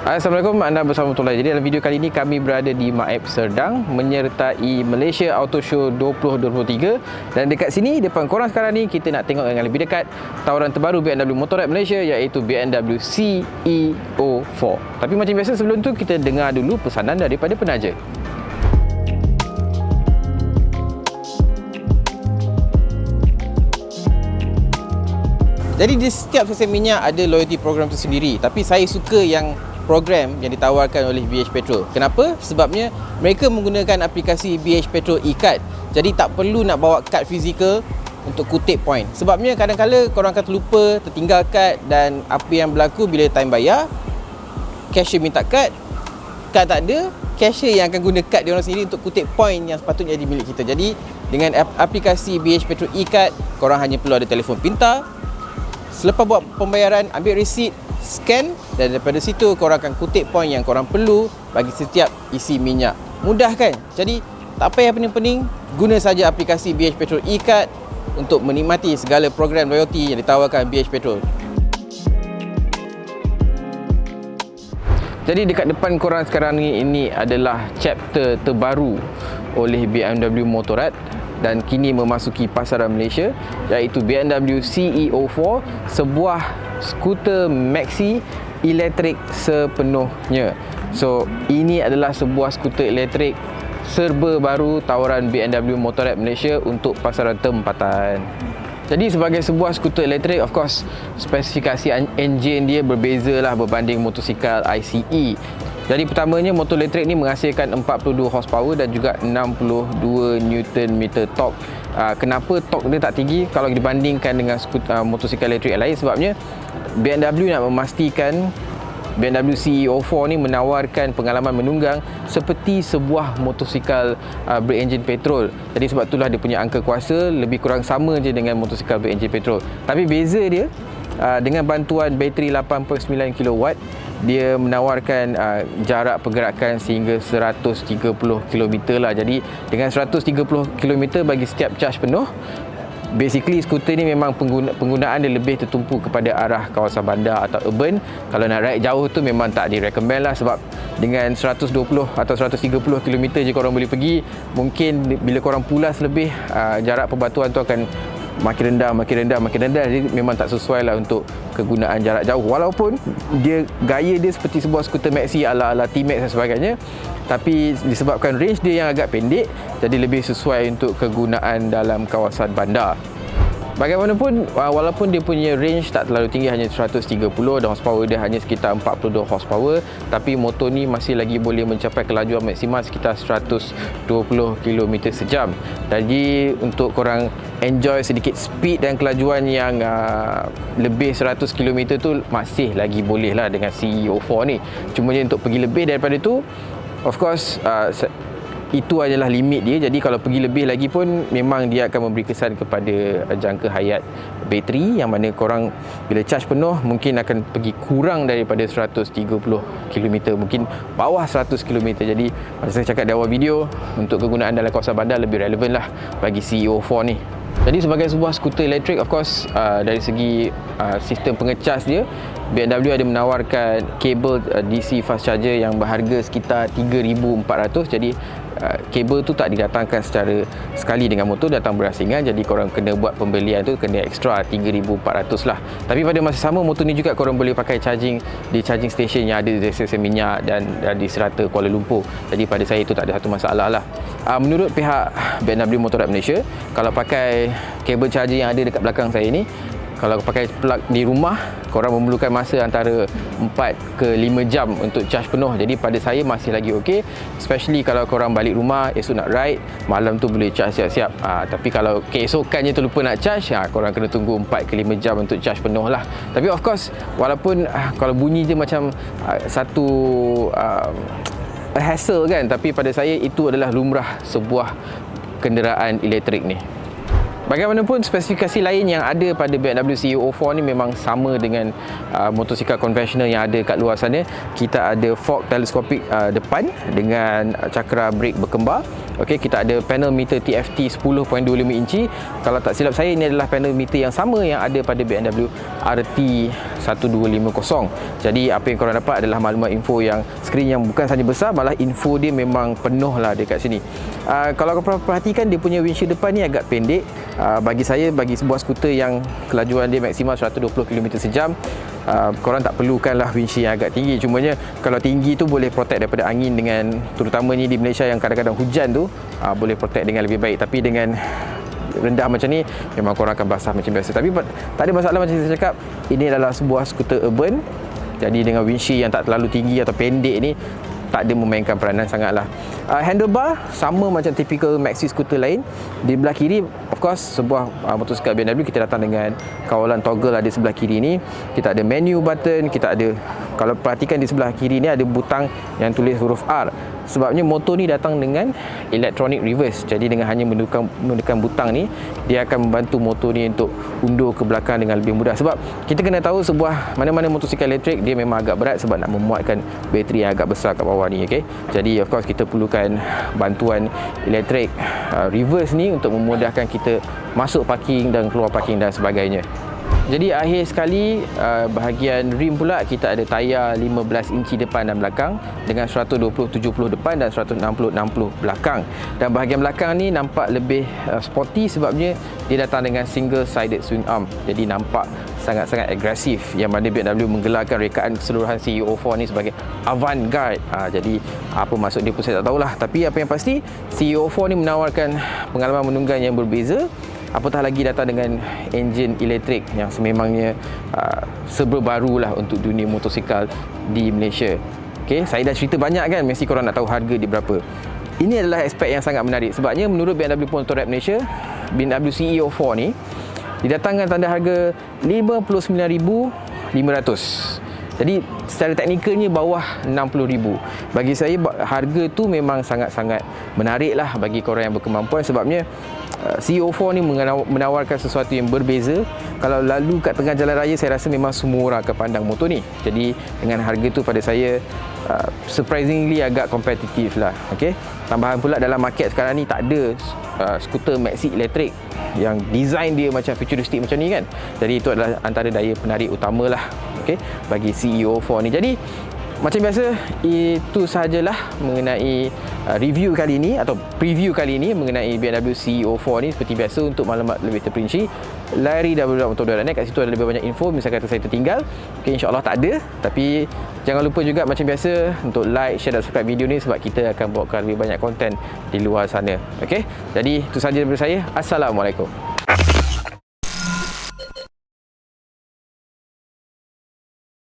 Assalamualaikum, anda bersama Mutolai. Jadi dalam video kali ini kami berada di Maib Serdang menyertai Malaysia Auto Show 2023. Dan dekat sini depan korang sekarang ni kita nak tengok dengan lebih dekat tawaran terbaru BMW Motorrad Malaysia, iaitu BMW CEO4. Tapi macam biasa sebelum tu kita dengar dulu pesanan daripada penaja. Jadi di setiap stesen minyak ada loyalty program tersendiri, tapi saya suka yang program yang ditawarkan oleh BH Petrol. Kenapa? Sebabnya mereka menggunakan aplikasi BH Petrol e-card. Jadi tak perlu nak bawa kad fizikal untuk kutip point. Sebabnya kadang-kadang korang akan terlupa, tertinggal kad, dan apa yang berlaku bila time bayar, cashier minta kad tak ada, cashier yang akan guna kad dia orang sendiri untuk kutip point yang sepatutnya jadi milik kita. Jadi dengan aplikasi BH Petrol e-card, korang hanya perlu ada telefon pintar. Selepas buat pembayaran, ambil resit, scan, dan daripada situ korang akan kutip poin yang korang perlu bagi setiap isi minyak. Mudah kan? Jadi tak payah pening-pening, guna saja aplikasi BH Petrol e-card untuk menikmati segala program loyalty yang ditawarkan BH Petrol. Jadi dekat depan korang sekarang ni, ini adalah chapter terbaru oleh BMW Motorrad dan kini memasuki pasaran Malaysia, iaitu BMW CEO4, sebuah skuter maxi elektrik sepenuhnya. So ini adalah sebuah skuter elektrik serba baru tawaran BMW Motorrad Malaysia untuk pasaran tempatan. Jadi sebagai sebuah skuter elektrik, of course spesifikasi enjin dia berbezalah berbanding motosikal ICE. Jadi pertamanya, motor elektrik ni menghasilkan 42 horsepower dan juga 62 Nm torque. Kenapa torque dia tak tinggi kalau dibandingkan dengan motosikal elektrik yang lain? Sebabnya BMW nak memastikan BMW CEO4 ni menawarkan pengalaman menunggang seperti sebuah motosikal berenjin petrol. Jadi sebab itulah dia punya angka kuasa lebih kurang sama je dengan motosikal berenjin petrol. Tapi beza dia, dengan bantuan bateri 8.9 kW, dia menawarkan jarak pergerakan sehingga 130 km lah. Jadi dengan 130 km bagi setiap charge penuh, basically skuter ni memang penggunaan dia lebih tertumpu kepada arah kawasan bandar atau urban. Kalau nak ride jauh tu memang tak direkomend lah, sebab dengan 120 atau 130 km je korang boleh pergi. Mungkin bila korang pulas lebih, jarak perbatuan tu akan makin rendah. Jadi memang tak sesuai lah untuk kegunaan jarak jauh. Walaupun dia gaya dia seperti sebuah skuter maxi ala T-Max dan sebagainya, tapi disebabkan range dia yang agak pendek, jadi lebih sesuai untuk kegunaan dalam kawasan bandar. Bagaimanapun, walaupun dia punya range tak terlalu tinggi, hanya 130, dan horsepower dia hanya sekitar 42 horsepower, tapi motor ni masih lagi boleh mencapai kelajuan maksimal sekitar 120 km sejam. Jadi untuk korang enjoy sedikit speed dan kelajuan yang lebih 100 km tu masih lagi boleh lah dengan CEO4 ni. Cuma je untuk pergi lebih daripada tu, of course itu adalah limit dia. Jadi kalau pergi lebih lagi pun memang dia akan memberi kesan kepada jangka hayat bateri, yang mana korang bila charge penuh mungkin akan pergi kurang daripada 130 km, mungkin bawah 100 km. Jadi macam saya cakap di awal video, untuk kegunaan dalam kawasan bandar lebih relevan lah bagi CEO4 ni. Jadi sebagai sebuah skuter elektrik, of course dari segi sistem pengecas dia, BMW ada menawarkan kabel DC fast charger yang berharga sekitar 3,400. Jadi kabel tu tak didatangkan secara sekali dengan motor, datang berasingan. Jadi korang kena buat pembelian tu, kena extra 3,400 lah. Tapi pada masa sama, motor ni juga korang boleh pakai charging di charging station yang ada di stesen minyak dan di serata Kuala Lumpur. Jadi pada saya itu tak ada satu masalah lah. Menurut pihak BMW Motorrad Malaysia, kalau pakai kabel charger yang ada dekat belakang saya ni, kalau pakai plug di rumah, korang memerlukan masa antara 4 ke 5 jam untuk charge penuh. Jadi pada saya masih lagi okey, especially kalau korang balik rumah, esok nak ride, malam tu boleh charge siap-siap. Tapi kalau keesokannya terlupa nak charge, korang kena tunggu 4 ke 5 jam untuk charge penuh lah. Tapi of course, walaupun kalau bunyi je macam satu hassle kan, tapi pada saya itu adalah lumrah sebuah kenderaan elektrik ni. Bagaimanapun, spesifikasi lain yang ada pada BMW CEO4 ni memang sama dengan motosikal konvensional yang ada kat luar sana. Kita ada fork teleskopik depan dengan cakra brake berkembar. Okey, kita ada panel meter TFT 10.25 inci. Kalau tak silap saya, ini adalah panel meter yang sama yang ada pada BMW RT 1250. Jadi apa yang korang dapat adalah maklumat info yang skrin yang bukan sahaja besar, malah info dia memang penuh lah dekat sini. Kalau korang perhatikan, dia punya windshield depan ni agak pendek. Bagi saya, bagi sebuah skuter yang kelajuan dia maksimal 120 km sejam, korang tak perlukanlah windshield yang agak tinggi. Cumanya kalau tinggi tu boleh protect daripada angin, dengan terutamanya di Malaysia yang kadang-kadang hujan tu, boleh protect dengan lebih baik. Tapi dengan rendah macam ni, memang korang akan basah macam biasa. Tapi tak ada masalah, macam saya cakap, ini adalah sebuah skuter urban. Jadi dengan windshield yang tak terlalu tinggi atau pendek ni, tak ada memainkan peranan sangatlah. Handlebar sama macam typical maxi skuter lain. Di belah kiri, of course, sebuah motosikal BMW kita datang dengan kawalan toggle ada sebelah kiri ni. Kita ada menu button, kita ada, kalau perhatikan di sebelah kiri ni ada butang yang tulis huruf R. Sebabnya motor ni datang dengan electronic reverse. Jadi dengan hanya menekan butang ni, dia akan membantu motor ni untuk undur ke belakang dengan lebih mudah. Sebab kita kena tahu, sebuah mana-mana motosikal elektrik dia memang agak berat sebab nak memuatkan bateri yang agak besar kat bawah ni, okey. Jadi of course kita perlukan bantuan elektrik reverse ni untuk memudahkan kita masuk parking dan keluar parking dan sebagainya. Jadi akhir sekali, bahagian rim pula, kita ada tayar 15 inci depan dan belakang dengan 120/70 depan dan 160/60 belakang. Dan bahagian belakang ni nampak lebih sporty sebabnya dia datang dengan single sided swing arm. Jadi nampak sangat-sangat agresif, yang mana BMW menggelarkan rekaan keseluruhan CEO4 ni sebagai avant-garde. Jadi apa maksud dia pun saya tak tahulah. Tapi apa yang pasti, CEO4 ni menawarkan pengalaman menunggang yang berbeza. Apatah lagi datang dengan enjin elektrik yang sememangnya serba barulah untuk dunia motosikal di Malaysia. Okey, saya dah cerita banyak kan, mesti korang nak tahu harga dia berapa. Ini adalah aspek yang sangat menarik sebabnya menurut BMW Motorrad Malaysia, BMW CEO4 ni didatangkan tanda harga 59,500. Jadi secara teknikalnya bawah 60,000. Bagi saya harga tu memang sangat-sangat menarik lah bagi korang yang berkemampuan, sebabnya CEO4 ni menawarkan sesuatu yang berbeza. Kalau lalu kat tengah jalan raya, saya rasa memang semua orang akan pandang motor ni. Jadi dengan harga tu pada saya surprisingly agak kompetitif lah. Okay? Tambahan pula, dalam market sekarang ni tak ada skuter maxi elektrik yang design dia macam futuristik macam ni kan. Jadi itu adalah antara daya penarik utama lah, okay, bagi CEO4 ni. Jadi macam biasa, itu sahajalah mengenai review kali ini atau preview kali ini mengenai BMW CEO4 ni. Seperti biasa, untuk maklumat lebih terperinci, layari www.motor.net. Kat situ ada lebih banyak info. Misalkan kata saya tertinggal, okay, InsyaAllah tak ada. Tapi jangan lupa juga macam biasa untuk like, share dan subscribe video ni, sebab kita akan bawakan lebih banyak konten di luar sana. Okay? Jadi itu sahaja daripada saya. Assalamualaikum.